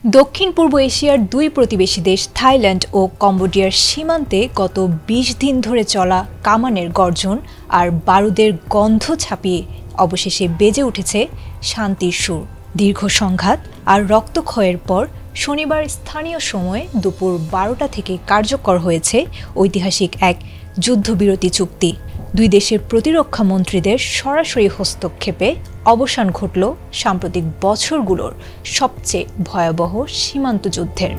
দক্ষিণ পূর্ব এশিয়ার দুই প্রতিবেশী দেশ থাইল্যান্ড ও কম্বোডিয়ার সীমান্তে গত ২০ দিন ধরে চলা কামানের গর্জন আর বারুদের গন্ধ ছাপিয়ে অবশেষে বেজে উঠেছে শান্তির সুর। দীর্ঘ সংঘাত আর রক্তক্ষয়ের পর শনিবার স্থানীয় সময় দুপুর ১২টা থেকে কার্যকর হয়েছে ঐতিহাসিক এক যুদ্ধবিরতি চুক্তি। দুই দেশের প্রতিরক্ষা মন্ত্রীদের সরাসরি হস্তক্ষেপে অবসান ঘটল সাম্প্রতিক বছরগুলোর সবচেয়ে ভয়াবহ সীমান্ত যুদ্ধের।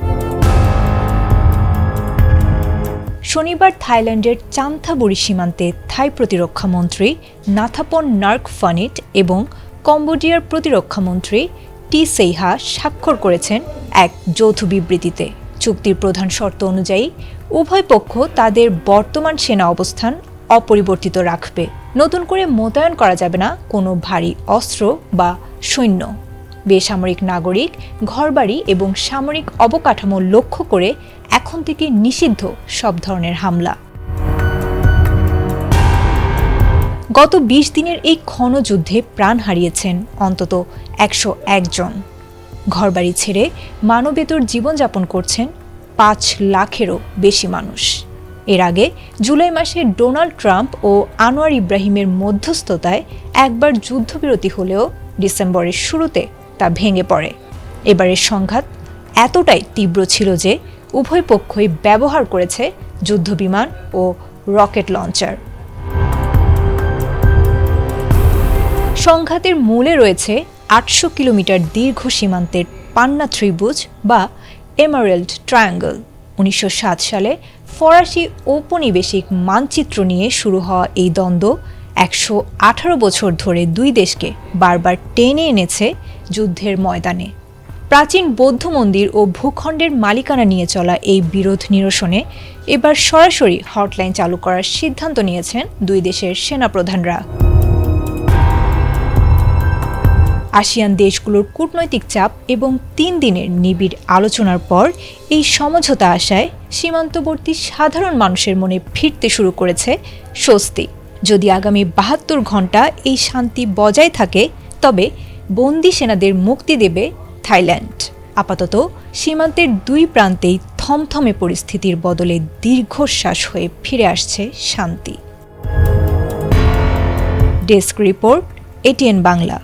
শনিবার থাইল্যান্ডের চান্থাবুরি সীমান্তে থাই প্রতিরক্ষা মন্ত্রী নাথাপন নার্কফানিট এবং কম্বোডিয়ার প্রতিরক্ষা মন্ত্রী টি সেইহা স্বাক্ষর করেছেন এক যৌথ বিবৃতিতে। চুক্তির প্রধান শর্ত অনুযায়ী উভয় পক্ষ তাদের বর্তমান সেনা অবস্থান অপরিবর্তিত রাখবে। নতুন করে মোতায়েন করা যাবে না কোনো ভারী অস্ত্র বা সৈন্য। বেসামরিক নাগরিক, ঘরবাড়ি এবং সামরিক অবকাঠামো লক্ষ্য করে এখন থেকে নিষিদ্ধ সব ধরনের হামলা। গত ২০ দিনের এই ক্ষণ যুদ্ধে প্রাণ হারিয়েছেন অন্তত ১০১ জন। ঘরবাড়ি ছেড়ে মানবেতর জীবনযাপন করছেন ৫ লাখেরও বেশি মানুষ। এর আগে জুলাই মাসে ডোনাল্ড ট্রাম্প ও আনোয়ার ইব্রাহিমের মধ্যস্থতায় একবার যুদ্ধবিরতি হলেও ডিসেম্বরের শুরুতে তা ভেঙে পড়ে। এবারের সংঘাত এতটাই তীব্র ছিল যে উভয় পক্ষই ব্যবহার করেছে যুদ্ধবিমান ও রকেট লঞ্চার। সংঘাতের মূলে রয়েছে ৮০০ কিলোমিটার দীর্ঘ সীমান্তের পান্না ত্রিভুজ বা এমারেল্ড ট্রায়াঙ্গল। ১৯০৭ সালে ফরাসি ঔপনিবেশিক মানচিত্র নিয়ে শুরু হওয়া এই দ্বন্দ্ব ১১৮ বছর ধরে দুই দেশকে বারবার টেনে এনেছে যুদ্ধের ময়দানে। প্রাচীন বৌদ্ধ মন্দির ও ভূখণ্ডের মালিকানা নিয়ে চলা এই বিরোধ নিরসনে এবার সরাসরি হটলাইন চালু করার সিদ্ধান্ত নিয়েছেন দুই দেশের সেনাপ্রধানরা। আসিয়ান দেশগুলোর কূটনৈতিক চাপ এবং ৩ দিনের নিবিড় আলোচনার পর এই সমঝোতা আশায় সীমান্তবর্তী সাধারণ মানুষের মনে ফিরতে শুরু করেছে স্বস্তি। যদি আগামী ৭২ ঘণ্টা এই শান্তি বজায় থাকে তবে বন্দী সেনাদের মুক্তি দেবে থাইল্যান্ড। আপাতত সীমান্তের দুই প্রান্তেই থমথমে পরিস্থিতির বদলে দীর্ঘশ্বাস হয়ে ফিরে আসছে শান্তি। Desk report, ATN Bangla.